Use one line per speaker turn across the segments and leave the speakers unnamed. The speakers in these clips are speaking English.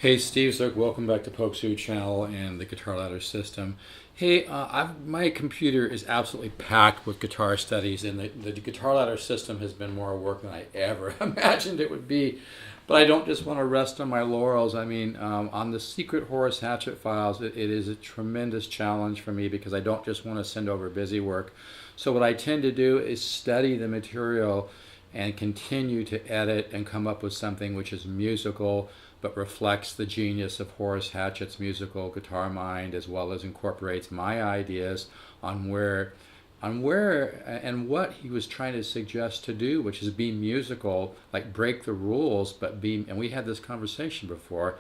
Hey Steve Zook, welcome back to Pokesoo channel and the guitar ladder system. Hey, my computer is absolutely packed with guitar studies, and the guitar ladder system has been more work than I ever imagined it would be. But I don't just want to rest on my laurels. I mean, on the secret Horace Hatchet files, it is a tremendous challenge for me because I don't just want to send over busy work. So what I tend to do is study the material and continue to edit and come up with something which is musical but reflects the genius of Horace Hatchet's musical guitar mind, as well as incorporates my ideas on where and what he was trying to suggest to do, which is be musical, like break the rules, but be, and we had this conversation before,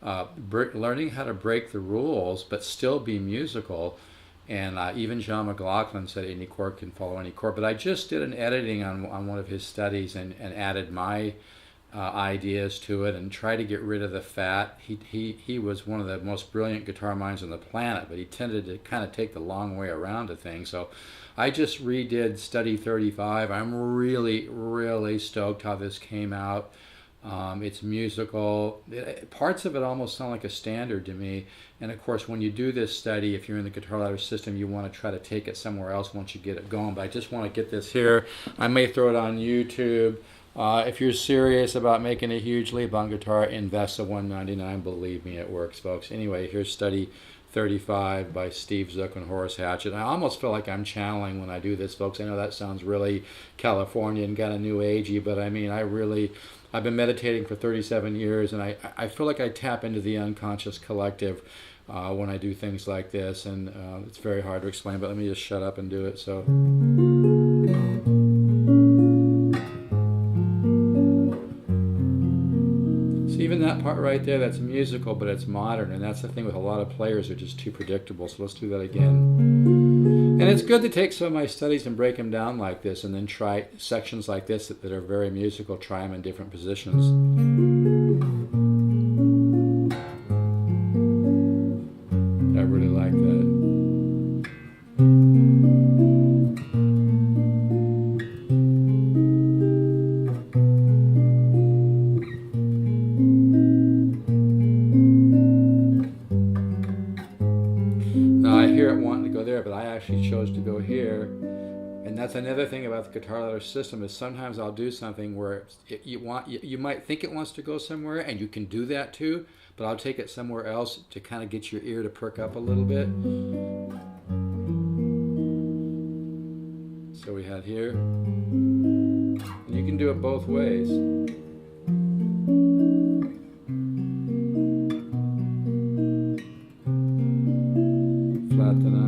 learning how to break the rules but still be musical. And even John McLaughlin said any chord can follow any chord. But I just did an editing on one of his studies and added my ideas to it and try to get rid of the fat. He was one of the most brilliant guitar minds on the planet, but he tended to kind of take the long way around to things. So I just redid Study 35. I'm really stoked how this came out. It's musical. Parts of it almost sound like a standard to me. And of course, when you do this study, if you're in the guitar ladder system, you want to try to take it somewhere else once you get it going. But I just want to get this here. I may throw it on YouTube. If you're serious about making a huge leap on guitar, invest the $199. Believe me, it works, folks. Anyway, here's Study 35 by Steve Zook and Horace Hatchet. I almost feel like I'm channeling when I do this, folks. I know that sounds really Californian, kind of new agey, but I mean, I've been meditating for 37 years, and I feel like I tap into the unconscious collective when I do things like this, and it's very hard to explain, but let me just shut up and do it. So. Even that part right there, that's musical, but it's modern, and that's the thing with a lot of players, they're just too predictable. So let's do that again. And it's good to take some of my studies and break them down like this, and then try sections like this that are very musical, try them in different positions. I really like that. There, but I actually chose to go here, and that's another thing about the guitar ladder system is sometimes I'll do something where you might think it wants to go somewhere, and you can do that too, but I'll take it somewhere else to kind of get your ear to perk up a little bit. So we had here, and you can do it both ways. Flat to 9.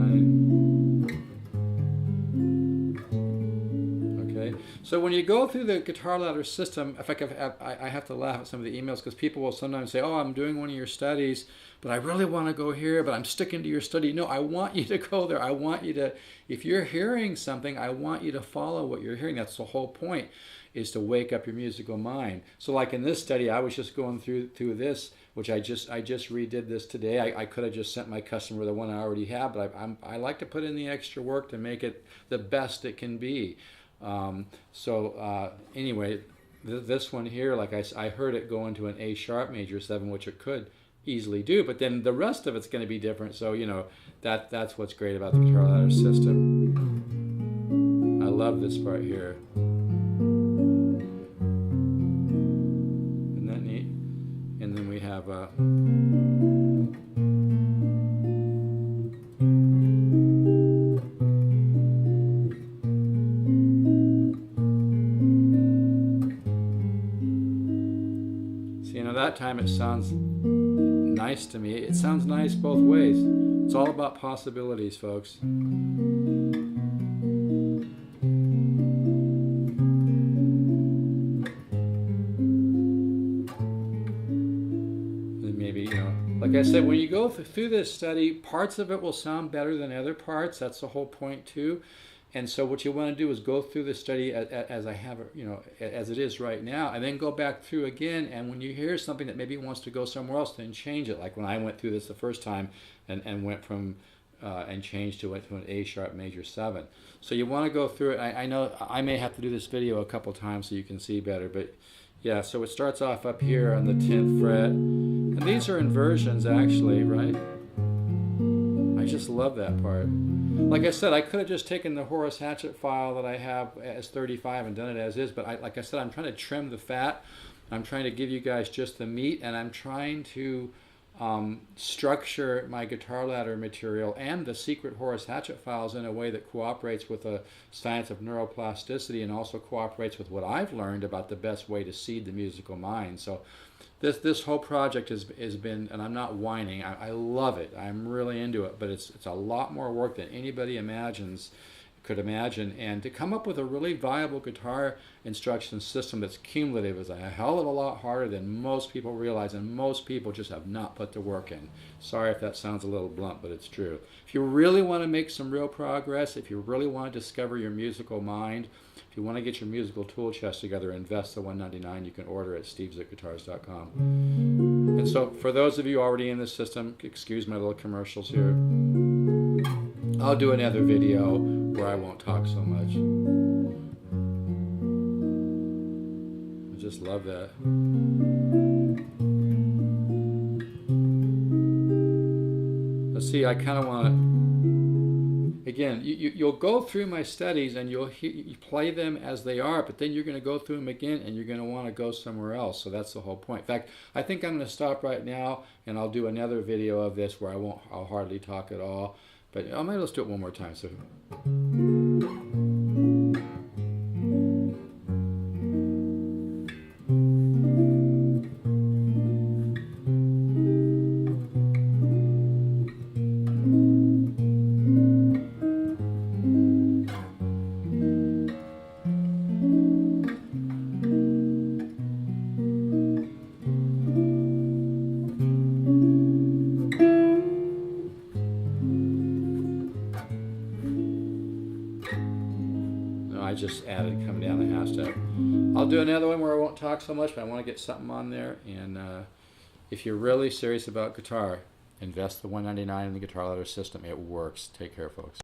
Okay, so when you go through the guitar ladder system, in fact, I have to laugh at some of the emails because people will sometimes say, "Oh, I'm doing one of your studies, but I really want to go here, but I'm sticking to your study." No, I want you to go there. I want you to, if you're hearing something, I want you to follow what you're hearing. That's the whole point, is to wake up your musical mind. So like in this study, I was just going through this, which I just redid this today. I could have just sent my customer the one I already have, but I like to put in the extra work to make it the best it can be. Anyway, this one here, like I heard it go into an A sharp major 7, which it could easily do, but then the rest of it's going to be different. So you know that's what's great about the guitar ladder system. I love this part here. Isn't that neat? And then we have that time it sounds nice to me. It sounds nice both ways. It's all about possibilities, folks. And maybe, like I said, when you go through this study, parts of it will sound better than other parts. That's the whole point too. And so what you want to do is go through the study as I have it, as it is right now, and then go back through again. And when you hear something that maybe wants to go somewhere else, then change it. Like when I went through this the first time and went from and changed to an A sharp major 7. So you want to go through it. I know I may have to do this video a couple times so you can see better, but yeah. So it starts off up here on the 10th fret, and And these are inversions actually, right? I just love that part. Like I said, I could have just taken the Horace Hatchet file that I have as 35 and done it as is, but like I said, I'm trying to trim the fat. I'm trying to give you guys just the meat, and I'm trying to structure my guitar ladder material and the secret Horace Hatchet files in a way that cooperates with the science of neuroplasticity and also cooperates with what I've learned about the best way to seed the musical mind. So this whole project has been, and I'm not whining, I love it. I'm really into it, but it's a lot more work than anybody could imagine, and to come up with a really viable guitar instruction system that's cumulative is a hell of a lot harder than most people realize, and most people just have not put the work in. Sorry if that sounds a little blunt, but it's true. If you really want to make some real progress, if you really want to discover your musical mind, if you want to get your musical tool chest together, invest the $199. You can order at steves@guitars.com. And so for those of you already in this system, excuse my little commercials here, I'll do another video where I won't talk so much. I just love that. Let's see, I kind of want to, again, you'll go through my studies and you play them as they are, but then you're going to go through them again and you're going to want to go somewhere else. So that's the whole point. In fact, I think I'm going to stop right now and I'll do another video of this where I'll hardly talk at all. But maybe let's do it one more time. So. I just added coming down the half step. I'll do another one where I won't talk so much, but I want to get something on there. And if you're really serious about guitar, invest the $199 in the guitar ladder system. It works. Take care, folks.